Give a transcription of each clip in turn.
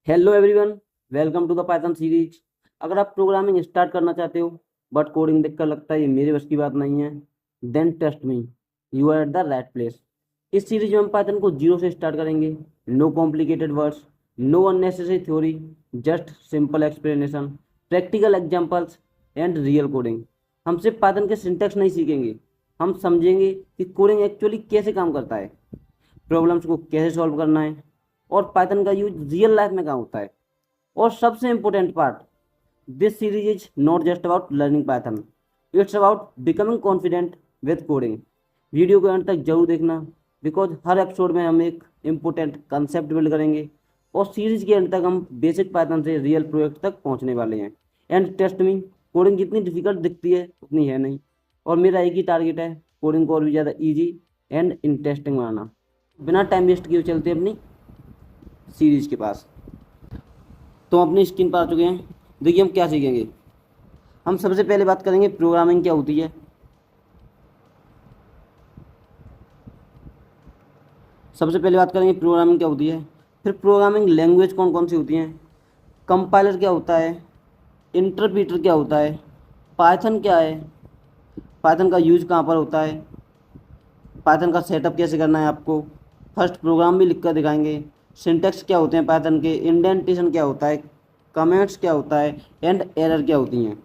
Hello everyone, welcome to the Python series. अगर आप programming start करना चाहते हो बट कोडिंग देखकर लगता है ये मेरे बस की बात नहीं है, then trust me, you are at the right place. इस सीरीज में हम पाइथन को जीरो से स्टार्ट करेंगे। No complicated words, no unnecessary theory, just simple explanation, practical examples and real coding. हम सिर्फ पाइथन के सिंटैक्स नहीं सीखेंगे, हम समझेंगे कि कोडिंग एक्चुअली कैसे काम करता है, प्रॉब्लम्स को कैसे सॉल्व करना है और पाइथन का यूज रियल लाइफ में कहाँ होता है। और सबसे important part, this series is not just about learning Python, it's about becoming confident with coding. Video को एंड तक जरूर देखना, बिकॉज हर एपिसोड में हम एक इम्पोर्टेंट कंसेप्ट बिल्ड करेंगे और सीरीज के एंड तक हम बेसिक पाइथन से रियल प्रोजेक्ट तक पहुंचने वाले हैं। एंड टेस्ट मी, कोडिंग जितनी डिफिकल्ट दिखती है उतनी है नहीं, और मेरा एक ही टारगेट है, कोडिंग को और भी ज़्यादा ईजी एंड इंटरेस्टिंग बनाना। बिना टाइम वेस्ट किए चलते अपनी सीरीज के पास। तो हम अपनी स्क्रीन पर आ चुके हैं। देखिए हम क्या सीखेंगे। हम सबसे पहले बात करेंगे प्रोग्रामिंग क्या होती है। सबसे पहले बात करेंगे प्रोग्रामिंग क्या होती है, फिर प्रोग्रामिंग लैंग्वेज कौन कौन सी होती हैं, कंपाइलर क्या होता है, इंटरप्रीटर क्या होता है, पाइथन क्या है, पाइथन का यूज कहाँ पर होता है, पाइथन का सेटअप कैसे करना है आपको, फर्स्ट प्रोग्राम भी लिख कर दिखाएंगे, सिंटैक्स क्या होते हैं पाइथन के, इंडेंटेशन क्या होता है, कमेंट्स क्या होता है एंड एरर क्या होती हैं,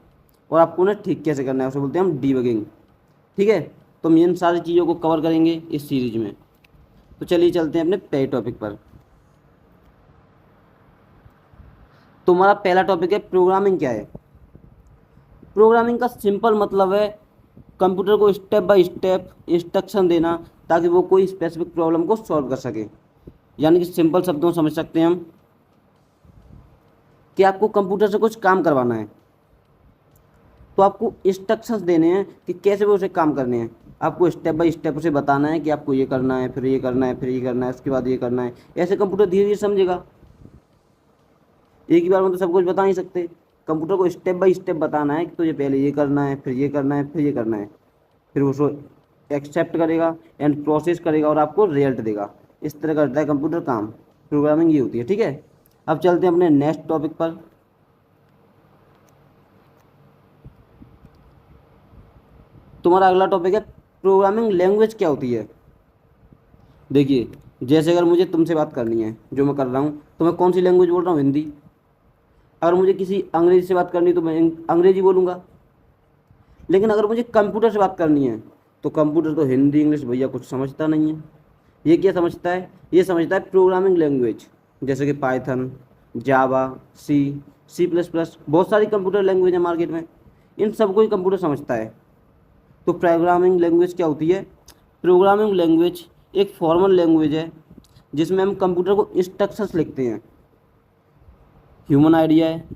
और आपको उन्हें ठीक कैसे करना है, उसे बोलते हैं हम डीबगिंग। ठीक है, तो हम इन सारी चीज़ों को कवर करेंगे इस सीरीज में। तो चलिए चलते हैं अपने पहले टॉपिक पर। तो हमारा पहला टॉपिक है प्रोग्रामिंग क्या है। प्रोग्रामिंग का सिंपल मतलब है कंप्यूटर को स्टेप बाय स्टेप इंस्ट्रक्शन देना ताकि वो कोई स्पेसिफिक प्रॉब्लम को सॉल्व कर सके। यानी कि सिंपल शब्दों में समझ सकते हैं हम कि आपको कंप्यूटर से कुछ काम करवाना है तो आपको इंस्ट्रक्शंस देने हैं कि कैसे वो उसे काम करने हैं। आपको स्टेप बाय स्टेप उसे बताना है कि आपको ये करना है, फिर ये करना है, फिर ये करना है, उसके बाद ये करना है। ऐसे कंप्यूटर धीरे धीरे समझेगा, एक ही बार में तो सब कुछ बता नहीं सकते। कंप्यूटर को स्टेप बाय स्टेप बताना है कि तुझे पहले ये करना है, फिर ये करना है, फिर ये करना है, फिर उसको एक्सेप्ट करेगा एंड प्रोसेस करेगा और आपको रिजल्ट देगा। इस तरह करता है कंप्यूटर काम। प्रोग्रामिंग ये होती है। ठीक है, अब चलते हैं अपने नेक्स्ट टॉपिक पर। तुम्हारा अगला टॉपिक है प्रोग्रामिंग लैंग्वेज क्या होती है। देखिए, जैसे अगर मुझे तुमसे बात करनी है जो मैं कर रहा हूँ, तो मैं कौन सी लैंग्वेज बोल रहा हूँ? हिंदी। अगर मुझे किसी अंग्रेजी से बात करनी है तो मैं अंग्रेजी बोलूँगा। लेकिन अगर मुझे कंप्यूटर से बात करनी है तो कंप्यूटर तो हिंदी इंग्लिश भैया कुछ समझता नहीं है। ये क्या समझता है? ये समझता है प्रोग्रामिंग लैंग्वेज, जैसे कि पाइथन, जावा, सी, सी प्लस प्लस, बहुत सारी कंप्यूटर लैंग्वेज है मार्केट में, इन सबको ही कंप्यूटर समझता है। तो प्रोग्रामिंग लैंग्वेज क्या होती है? प्रोग्रामिंग लैंग्वेज एक फॉर्मल लैंग्वेज है जिसमें हम कंप्यूटर को इंस्ट्रक्शंस लिखते हैं। ह्यूमन आइडिया है,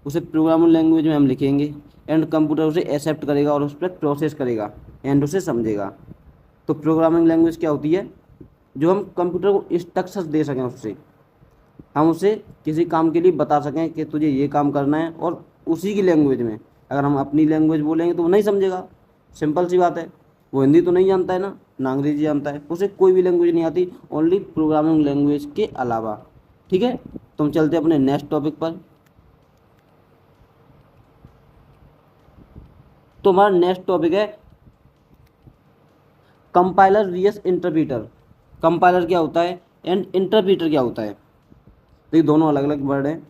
उसे प्रोग्रामिंग लैंग्वेज में हम लिखेंगे एंड कंप्यूटर उसे एक्सेप्ट करेगा और उस पर प्रोसेस करेगा एंड उसे समझेगा। तो प्रोग्रामिंग लैंग्वेज क्या होती है? जो हम कंप्यूटर को इंस्ट्रक्शंस दे सकें, उससे हम उसे किसी काम के लिए बता सकें कि तुझे ये काम करना है, और उसी की लैंग्वेज में। अगर हम अपनी लैंग्वेज बोलेंगे तो वो नहीं समझेगा, सिंपल सी बात है। वो हिंदी तो नहीं जानता है ना अंग्रेजी जानता है, उसे कोई भी लैंग्वेज नहीं आती, ओनली प्रोग्रामिंग लैंग्वेज के अलावा। ठीक है, तो हम चलते हैं अपने नेक्स्ट टॉपिक पर। तो हमारा नेक्स्ट टॉपिक है कंपाइलर वीएस इंटरप्रीटर। कंपाइलर क्या होता है एंड इंटरप्रीटर क्या होता है? देखिए, दोनों अलग अलग वर्ड हैं।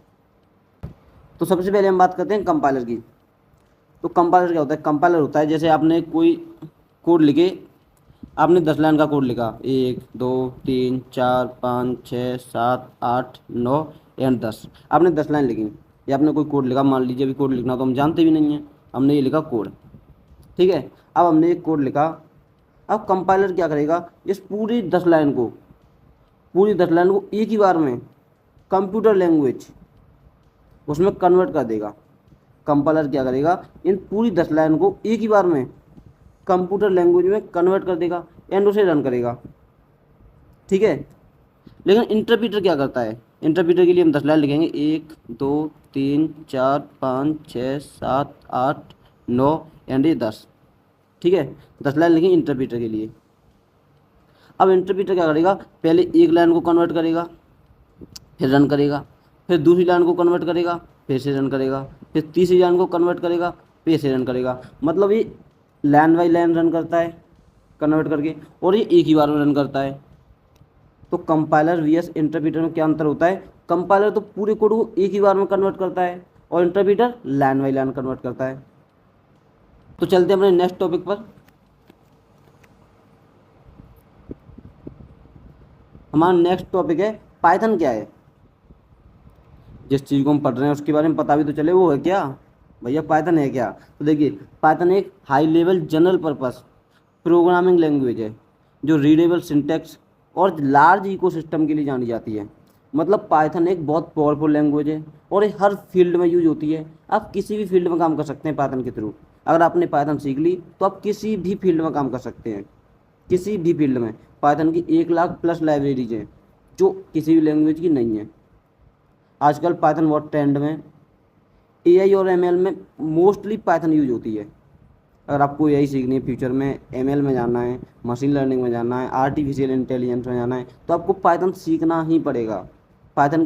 तो सबसे पहले हम बात करते हैं कंपाइलर की। तो कंपाइलर क्या होता है? कंपाइलर होता है जैसे आपने कोई कोड लिखे, आपने 10 लाइन का कोड लिखा, 1 2 3 4 5 6 7 8 9 एंड 10, आपने 10 लाइन लिखी, या आपने कोई कोड लिखा। मान लीजिए अभी कोड लिखना तो हम जानते भी नहीं है, हमने ये लिखा कोड। ठीक है, अब हमने एक कोड लिखा। अब कंपाइलर क्या करेगा? इस पूरी 10 लाइन को एक ही बार में कंप्यूटर लैंग्वेज उसमें कन्वर्ट कर देगा। कंपाइलर क्या करेगा? इन पूरी 10 लाइन को एक ही बार में कंप्यूटर लैंग्वेज में कन्वर्ट कर देगा एंड उसे रन करेगा। ठीक है, लेकिन इंटरप्रीटर क्या करता है? इंटरप्रीटर के लिए हम 10 लाइन लिखेंगे, 1 2 3 4 5 6 7 8 9 एंड ये 10। ठीक है, 10 लाइन लिखेंगे इंटरप्रीटर के लिए। अब इंटरप्रीटर क्या करेगा? पहले एक लाइन को कन्वर्ट करेगा, फिर रन करेगा, फिर दूसरी लाइन को कन्वर्ट करेगा, फिर से रन करेगा, फिर तीसरी लाइन को कन्वर्ट करेगा, फिर से रन करेगा। मतलब ये लाइन बाई लाइन रन करता है कन्वर्ट करके, और ये एक ही बार में रन करता है। तो कंपाइलर वीएस इंटरप्रीटर में क्या अंतर होता है? कंपाइलर तो पूरे कोड को एक ही बार में कन्वर्ट करता है और interpreter line by line convert करता है। तो चलते हैं अपने नेक्स्ट टॉपिक पर। हमारा नेक्स्ट टॉपिक है पाइथन क्या है। जिस चीज़ को हम पढ़ रहे हैं उसके बारे में पता भी तो चले, वो है क्या भैया, पाइथन है क्या। तो देखिए, पाइथन एक high level general purpose programming language है जो रीडेबल सिंटैक्स और लार्ज इकोसिस्टम के लिए जानी जाती है। मतलब पाइथन एक बहुत पावरफुल लैंग्वेज है और ये हर फील्ड में यूज होती है। आप किसी भी फील्ड में काम कर सकते हैं पाइथन के थ्रू। अगर आपने पाइथन सीख ली तो आप किसी भी फील्ड में काम कर सकते हैं, किसी भी फील्ड में। पाइथन की 1 लाख प्लस लाइब्रेरीज हैं जो किसी भी लैंग्वेज की नहीं है। आजकल पाइथन बहुत ट्रेंड में, एआई और एमएल में मोस्टली पाइथन यूज होती है। अगर आपको एआई सीखनी है फ्यूचर में, एमएल में जाना है, मशीन लर्निंग में जाना है, आर्टिफिशियल इंटेलिजेंस में जाना है, तो आपको पाइथन सीखना ही पड़ेगा। पाइथन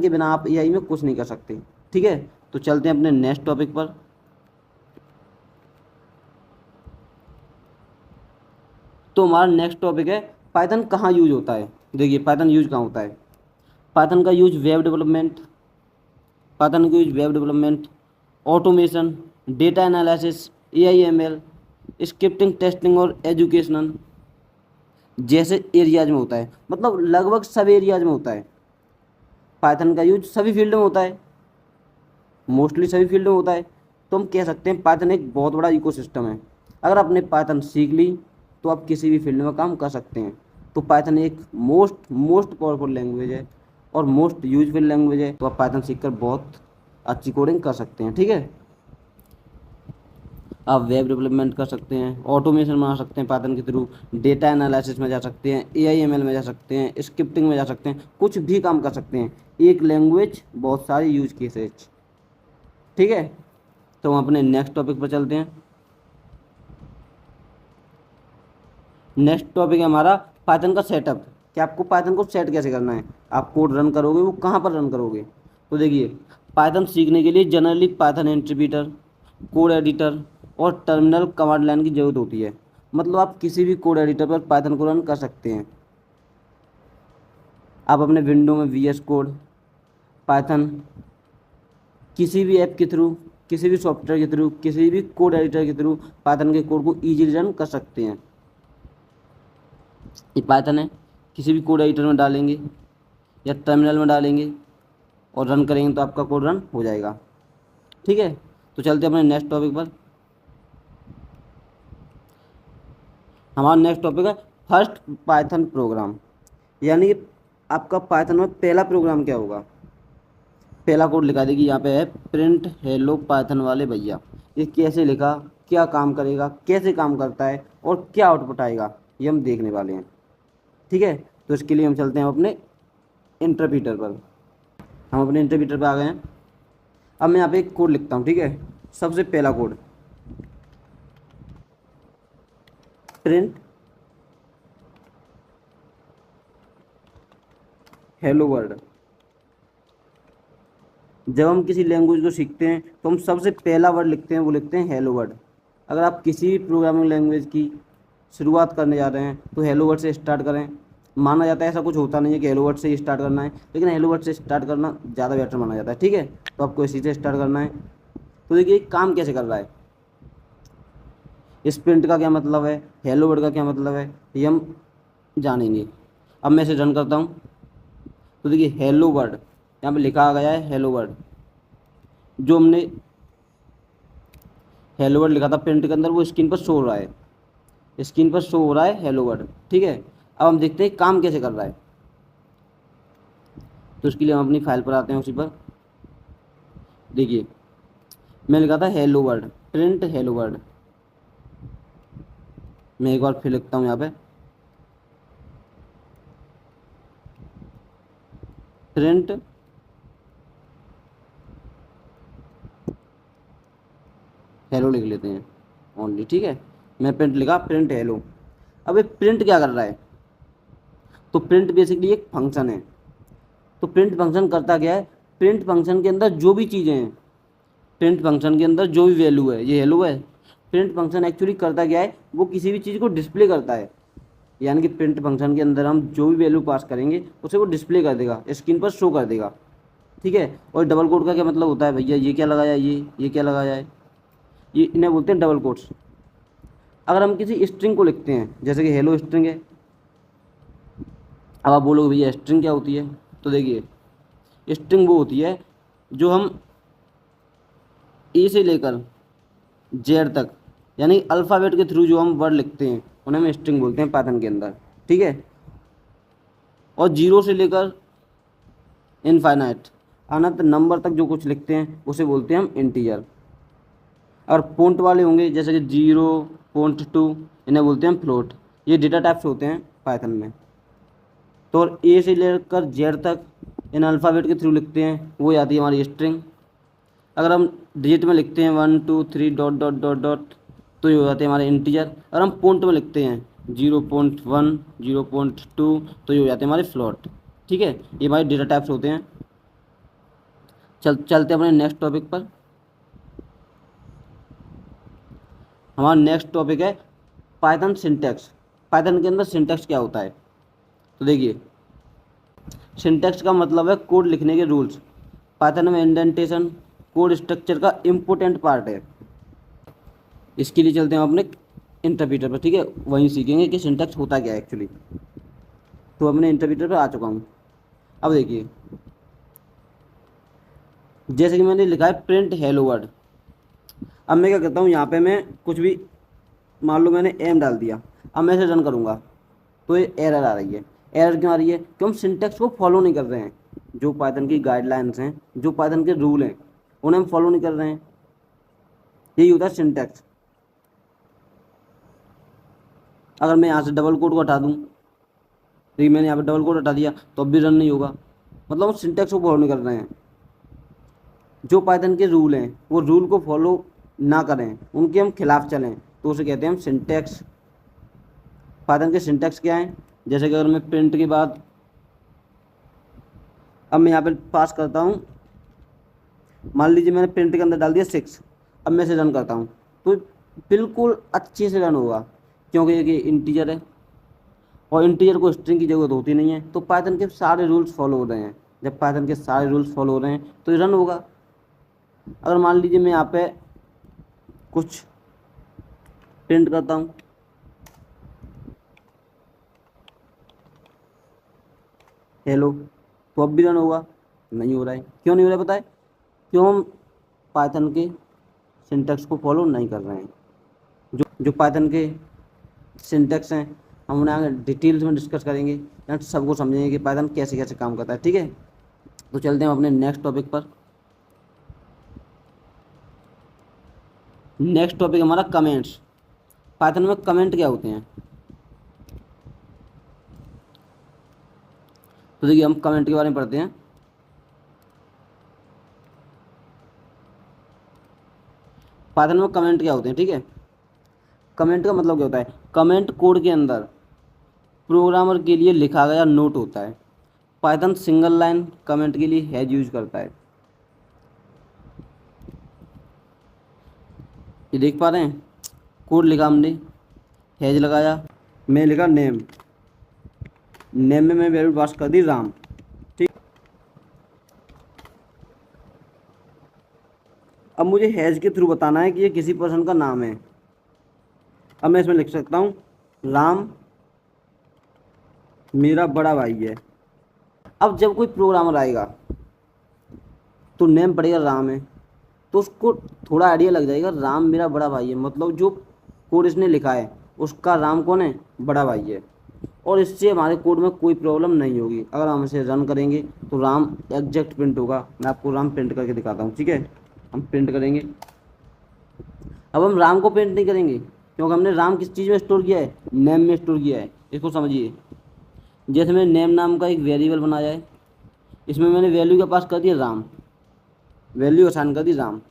के बिना आप एआई में कुछ नहीं कर सकते। ठीक है, तो चलते हैं अपने नेक्स्ट टॉपिक पर। तो हमारा नेक्स्ट टॉपिक है पाइथन कहाँ यूज होता है। देखिए, पाइथन यूज कहाँ होता है। पाइथन का use web development, automation, data analysis, AI ML, scripting, testing और एजुकेशनल जैसे एरियाज में होता है। मतलब लगभग सब एरियाज में होता है। पाइथन का यूज सभी फील्ड में होता है, मोस्टली सभी फील्ड में होता है। तो हम कह सकते हैं पाइथन एक बहुत बड़ा इकोसिस्टम है। अगर आपने पाइथन सीख ली तो आप किसी भी फील्ड में काम कर सकते हैं। तो पाइथन एक मोस्ट पावरफुल लैंग्वेज है और मोस्ट यूजफुल लैंग्वेज है। तो आप पाइथन सीखकर बहुत अच्छी कोडिंग कर सकते हैं। ठीक है, आप वेब डेवलपमेंट कर सकते हैं, ऑटोमेशन बना सकते हैं पाइथन के थ्रू, डेटा एनालिसिस में जा सकते हैं, एआई एमएल में जा सकते हैं, स्क्रिप्टिंग में जा सकते हैं, कुछ भी काम कर सकते हैं। एक लैंग्वेज, बहुत सारे यूज केसेज। ठीक है, तो हम अपने नेक्स्ट टॉपिक पर चलते हैं। नेक्स्ट टॉपिक है हमारा पाइथन का सेटअप, कि आपको पाइथन को सेट कैसे करना है। आप कोड रन करोगे, वो कहाँ पर रन करोगे। तो देखिए, पाइथन सीखने के लिए generally Python interpreter, code editor और टर्मिनल कमांड लाइन की ज़रूरत होती है। मतलब आप किसी भी कोड एडिटर पर पाइथन को रन कर सकते हैं। आप अपने विंडो में वीएस कोड, पाइथन, किसी भी ऐप के थ्रू, किसी भी सॉफ्टवेयर के थ्रू, किसी भी कोड एडिटर के थ्रू पाइथन के कोड को ईजिली रन कर सकते हैं। ये पाइथन है, किसी भी कोड एडिटर में डालेंगे या टर्मिनल में डालेंगे और रन करेंगे तो आपका कोड रन हो जाएगा। ठीक है, तो चलते हैं अपने नेक्स्ट टॉपिक पर। हमारा नेक्स्ट टॉपिक है फर्स्ट पाइथन प्रोग्राम, यानी कि आपका पाइथन में पहला प्रोग्राम क्या होगा। पहला कोड लिखा देखिए, यहाँ पे है प्रिंट हेलो पाइथन वाले भैया। ये कैसे लिखा, क्या काम करेगा, कैसे काम करता है और क्या आउटपुट आएगा, ये हम देखने वाले हैं। ठीक है, तो इसके लिए हम चलते हैं अपने इंटरप्रीटर पर। हम अपने इंटरप्रीटर पर आ गए हैं। अब मैं यहाँ पे एक कोड लिखता हूँ। ठीक है, सबसे पहला कोड प्रिंट हेलो वर्ल्ड। जब हम किसी लैंग्वेज को सीखते हैं तो हम सबसे पहला वर्ड लिखते हैं, वो लिखते हैं हेलो वर्ल्ड। अगर आप किसी भी प्रोग्रामिंग लैंग्वेज की शुरुआत करने जा रहे हैं तो हेलो वर्ड से स्टार्ट करें। माना जाता है, ऐसा कुछ होता नहीं है कि हेलो वर्ड से ही स्टार्ट करना है, लेकिन हेलो वर्ड से स्टार्ट करना ज़्यादा बेटर माना जाता है। ठीक है, तो आपको इसी से स्टार्ट करना है। तो देखिए काम कैसे कर रहा है, इस प्रिंट का क्या मतलब है, हेलो वर्ड का क्या मतलब है, ये हम जानेंगे। अब मैं इसे रन करता हूँ तो देखिए हेलो वर्ड यहाँ पे लिखा आ गया है। हेलो वर्ड, जो हमने हेलो वर्ड लिखा था प्रिंट के अंदर, वो स्क्रीन पर शो हो रहा है। स्क्रीन पर शो हो रहा है हेलो वर्ड। ठीक है, अब हम देखते हैं काम कैसे कर रहा है। तो उसके लिए हम अपनी फाइल पर आते हैं। उसी पर देखिए, मैं लिखा था hello word, print hello word. मैं एक बार फिर लिखता हूँ यहाँ पे, प्रिंट हेलो लिख लेते हैं ओनली। ठीक है, मैं प्रिंट लिखा, प्रिंट हेलो। अब ये प्रिंट क्या कर रहा है, तो प्रिंट बेसिकली एक फंक्शन है। तो प्रिंट फंक्शन करता क्या है, प्रिंट फंक्शन के अंदर जो भी चीज़ें हैं, प्रिंट फंक्शन के अंदर जो भी वैल्यू है, ये हेलो है, प्रिंट फंक्शन एक्चुअली करता क्या है, वो किसी भी चीज़ को डिस्प्ले करता है। यानी कि प्रिंट फंक्शन के अंदर हम जो भी वैल्यू पास करेंगे उसे वो डिस्प्ले कर देगा, स्क्रीन पर शो कर देगा। ठीक है। और डबल कोड का क्या मतलब होता है भैया, ये क्या लगाया, ये क्या लगाया है, ये इन्हें बोलते हैं डबल कोड्स। अगर हम किसी स्ट्रिंग को लिखते हैं, जैसे कि हेलो स्ट्रिंग है, अब आप बोलोगे भैया स्ट्रिंग क्या होती है, तो देखिए स्ट्रिंग वो होती है जो हम ए से लेकर जेड तक, यानी अल्फ़ाबेट के थ्रू जो हम वर्ड लिखते हैं उन्हें हम स्ट्रिंग बोलते हैं पाइथन के अंदर। ठीक है। और जीरो से लेकर इनफाइनाइट अनंत नंबर तक जो कुछ लिखते हैं उसे बोलते हैं हम इंटीजर। और पॉइंट वाले होंगे जैसे कि 0.2, इन्हें बोलते हैं हम फ्लोट। ये डेटा टाइप्स होते हैं पाइथन में। तो और ए से लेकर जेड तक इन अल्फ़ाबेट के थ्रू लिखते हैं, वो आती है हमारी स्ट्रिंग। अगर हम डिजिट में लिखते हैं 1 2 3 डॉट डॉट डॉट डॉट, तो ये हो जाते हैं हमारे इंटीजर। अगर हम पॉइंट में लिखते हैं 0.1 0.2, तो ये हो जाते हैं हमारे फ्लोट। ठीक है। ये हमारे डेटा टाइप्स होते हैं। चलते हैं अपने नेक्स्ट टॉपिक पर। हमारा नेक्स्ट टॉपिक है पाइथन सिंटैक्स। पाइथन के अंदर सिंटैक्स क्या होता है, तो देखिए सिंटैक्स का मतलब है कोड लिखने के रूल्स। पाइथन में इंडेंटेशन कोड स्ट्रक्चर का इम्पोर्टेंट पार्ट है। इसके लिए चलते हैं हम अपने इंटरप्रीटर पर। ठीक है, वहीं सीखेंगे कि सिंटैक्स होता क्या है एक्चुअली। तो अपने इंटरप्रीटर पर आ चुका हूँ। अब देखिए जैसे कि मैंने लिखा है प्रिंट हेलो वर्ड। अब मैं क्या करता हूँ, यहाँ पे मैं कुछ भी मान लो मैंने एम डाल दिया, अब मैं इसे रन करूँगा तो ये एरर आ रही है। एरर क्यों आ रही है, क्योंकि हम सिंटैक्स को फॉलो नहीं कर रहे हैं। जो पाइथन की गाइडलाइंस हैं, जो पाइथन के रूल हैं, उन्हें हम फॉलो नहीं कर रहे हैं। यही होता है सिंटैक्स। अगर मैं यहाँ से डबल कोड को हटा दूँ, तो ये मैंने यहाँ पर डबल कोड हटा दिया तो अब भी रन नहीं होगा, मतलब हम सिंटैक्स को फॉलो नहीं कर रहे हैं। जो पाइथन के रूल हैं वो रूल को फॉलो ना करें, उनके हम खिलाफ चलें, तो उसे कहते हैं हम सिंटैक्स। पाइथन के सिंटैक्स क्या हैं, जैसे कि अगर मैं प्रिंट के बाद अब मैं यहाँ पे पास करता हूँ, मान लीजिए मैंने प्रिंट के अंदर डाल दिया 6, अब मैं इसे रन करता हूँ तो बिल्कुल अच्छे से रन होगा, क्योंकि ये इंटीजर है और इंटीजर को स्ट्रिंग की ज़रूरत होती नहीं है। तो पाइथन के सारे रूल्स फॉलो हो रहे हैं। जब पाइथन के सारे रूल्स फॉलो हो रहे हैं तो ये रन होगा। अगर मान लीजिए मैं यहाँ पे कुछ प्रिंट करता हूँ, हेलो, तो अब भी रन होगा, नहीं हो रहा है। क्यों नहीं हो रहा है पता है, क्यों हम पाइथन के सिंटैक्स को फॉलो नहीं कर रहे हैं। जो जो पाइथन के सिंटैक्स हैं हम उन्हें आगे डिटेल्स में डिस्कस करेंगे, यहाँ सबको समझेंगे कि पाइथन कैसे कैसे काम करता है। ठीक है, तो चलते हैं अपने नेक्स्ट टॉपिक पर। नेक्स्ट टॉपिक हमारा कमेंट्स। पाइथन में कमेंट क्या होते हैं, तो देखिए हम कमेंट के बारे में पढ़ते हैं। पाइथन में कमेंट क्या होते हैं, ठीक है। कमेंट का मतलब क्या होता है, कमेंट कोड के अंदर प्रोग्रामर के लिए लिखा गया नोट होता है। पाइथन सिंगल लाइन कमेंट के लिए हैज यूज करता है। ये देख पा रहे हैं, कोड लिखा हमने, हैज लगाया, मैं लिखा नेम, नेम में मैं वैल्यू पास कर दी राम। ठीक, अब मुझे हैज के थ्रू बताना है कि ये किसी पर्सन का नाम है। अब मैं इसमें लिख सकता हूँ राम मेरा बड़ा भाई है। अब जब कोई प्रोग्रामर आएगा तो नेम पड़ेगा राम है, तो उसको थोड़ा आइडिया लग जाएगा राम मेरा बड़ा भाई है, मतलब जो कोड इसने लिखा है उसका राम कौन है, बड़ा भाई है। और इससे हमारे कोड में कोई प्रॉब्लम नहीं होगी। अगर हम इसे रन करेंगे तो राम एग्जैक्ट प्रिंट होगा। मैं आपको राम प्रिंट करके दिखाता हूँ। ठीक है, हम प्रिंट करेंगे। अब हम राम को प्रिंट नहीं करेंगे क्योंकि हमने राम किस चीज़ में स्टोर किया है, नेम में स्टोर किया है। इसको समझिए, जैसे मैंने नेम नाम का एक वेरिएबल बनाया है, इसमें मैंने वैल्यू का पास कर दिया राम, वैल्यू असाइन कर दी राम।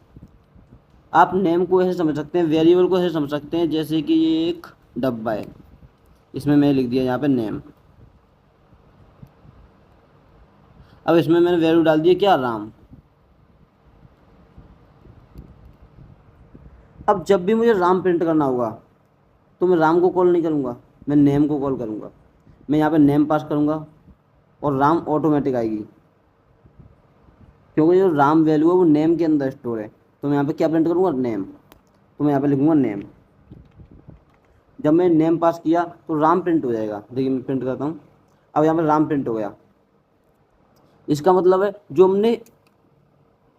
आप नेम को ऐसे समझ सकते हैं, वेरिएबल को ऐसे समझ सकते हैं जैसे कि ये एक डब्बा है, इसमें मैं लिख दिया यहाँ पे नेम। अब इसमें मैंने वैल्यू डाल दी है क्या, राम। अब जब भी मुझे राम प्रिंट करना होगा तो मैं राम को कॉल नहीं करूँगा, मैं नेम को कॉल करूँगा। मैं यहाँ पे नेम पास करूँगा और राम ऑटोमेटिक आएगी, क्योंकि जो राम वैल्यू है वो नेम के अंदर स्टोर है। तो मैं यहाँ पे क्या प्रिंट करूँगा, नेम। तो मैं यहाँ पे लिखूँगा नेम। जब मैं नेम पास किया तो राम प्रिंट हो जाएगा। देखिए मैं प्रिंट करता हूँ, अब यहाँ पे राम प्रिंट हो गया। इसका मतलब है जो हमने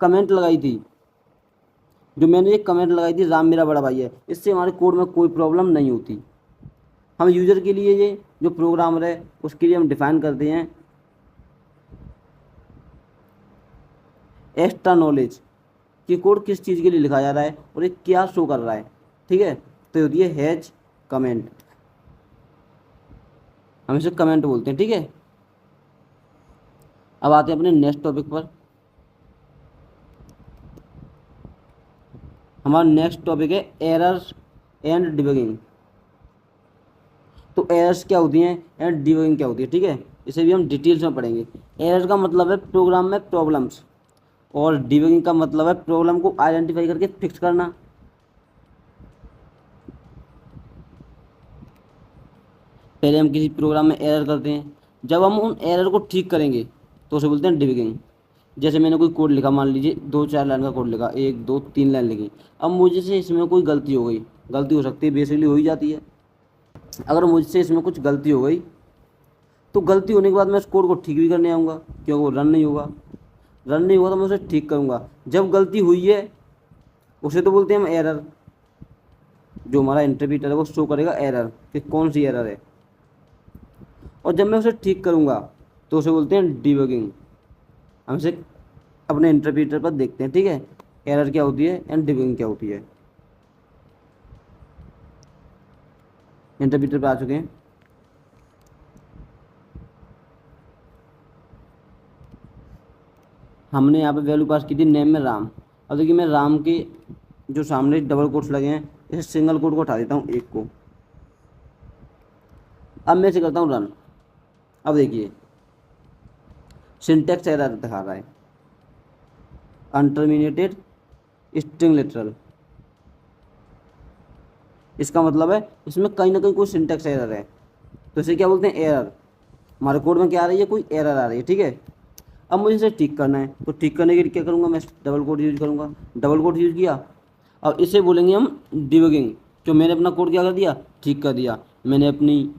कमेंट लगाई थी, जो मैंने एक कमेंट लगाई थी राम मेरा बड़ा भाई है, इससे हमारे कोड में कोई प्रॉब्लम नहीं होती। हम यूज़र के लिए ये जो प्रोग्रामर है उसके लिए हम डिफाइन करते हैं एक्स्ट्रा नॉलेज कि कोड किस चीज़ के लिए लिखा जा रहा है और ये क्या शो कर रहा है। ठीक है, तो होती है हैज कमेंट, हम इसे कमेंट बोलते हैं। ठीक है, अब आते हैं अपने नेक्स्ट टॉपिक पर। हमारा नेक्स्ट टॉपिक है एरर्स एंड डिबगिंग। तो एरर्स क्या होती हैं एंड डिबगिंग क्या होती है, ठीक है, इसे भी हम डिटेल्स में पढ़ेंगे। एरर का मतलब है प्रोग्राम में प्रॉब्लम्स, और डिबगिंग का मतलब है प्रॉब्लम को आइडेंटिफाई करके फिक्स करना। पहले हम किसी प्रोग्राम में एरर करते हैं, जब हम उन एरर को ठीक करेंगे तो उसे बोलते हैं डिबगिंग। जैसे मैंने कोई कोड लिखा, मान लीजिए 2-4 लाइन का कोड लिखा, 1-2-3 लाइन लिखी। अब मुझे से इसमें कोई गलती हो गई, गलती हो सकती है, बेसिकली हो ही जाती है। अगर मुझसे इसमें कुछ गलती हो गई तो गलती होने के बाद मैं उस कोड को ठीक भी करने आऊँगा, क्योंकि वो रन नहीं होगा। रन नहीं होगा तो मैं उसे ठीक करूँगा। जब गलती हुई है उसे तो बोलते हैं हम एरर। जो हमारा इंटरप्रेटर है वो शो करेगा एरर कि कौन सी एरर है, और जब मैं उसे ठीक करूँगा तो उसे बोलते हैं डिबगिंग। हम इसे अपने इंटरप्रेटर पर देखते हैं। ठीक है, एरर क्या होती है एंड डिबगिंग क्या होती है। इंटरप्रेटर पे आ चुके हैं। हमने यहाँ पे वैल्यू पास की थी नेम में राम। अब देखिए मैं राम के जो सामने डबल कोट्स लगे हैं, इस सिंगल कोट को उठा देता हूँ, एक को। अब मैं इसे करता हूँ रन। अब देखिए सिंटैक्स एरर दिखा रहा है, अनटर्मिनेटेड स्ट्रिंग लिटरल। इसका मतलब है इसमें कहीं ना कहीं कोई सिंटैक्स एरर है, तो इसे क्या बोलते हैं, एरर। हमारे कोड में क्या आ रही है, कोई एरर आ रही है। ठीक है, अब मुझे इसे ठीक करना है, तो ठीक करने के लिए क्या करूँगा, मैं डबल कोट यूज करूँगा। डबल कोट यूज किया, अब इसे बोलेंगे हम डिबगिंग। जो मैंने अपना कोड क्या कर दिया, ठीक कर दिया। मैंने अपनी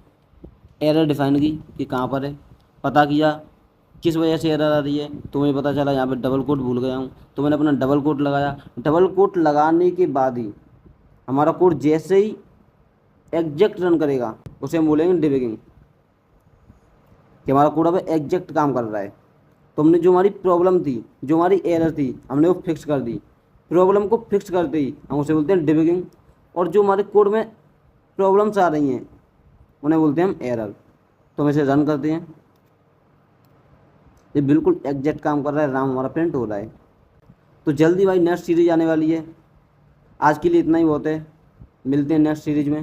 एरर डिफाइन की कि कहाँ पर है, पता किया किस वजह से एरर आ रही है, तो मुझे पता चला यहाँ पे डबल कोट भूल गया हूँ, तो मैंने अपना डबल कोट लगाया। डबल कोट लगाने के बाद ही हमारा कोड जैसे ही एग्जैक्ट रन करेगा उसे हम बोलेंगे डिबगिंग, कि हमारा कोड अब एग्जैक्ट काम कर रहा है। तो हमने जो हमारी प्रॉब्लम थी, जो हमारी एरर थी, हमने वो फिक्स कर दी। प्रॉब्लम को फिक्स करते ही हम उसे बोलते हैं डिबगिंग, और जो हमारे कोड में प्रॉब्लम्स आ रही हैं उन्हें बोलते हैं हम एरर। तो हम इसे रन करते हैं, ये बिल्कुल एग्जैक्ट काम कर रहा है, राम हमारा प्रिंट हो रहा है। तो जल्दी भाई नेक्स्ट सीरीज आने वाली है। आज के लिए इतना ही बहुत है, मिलते हैं नेक्स्ट सीरीज में।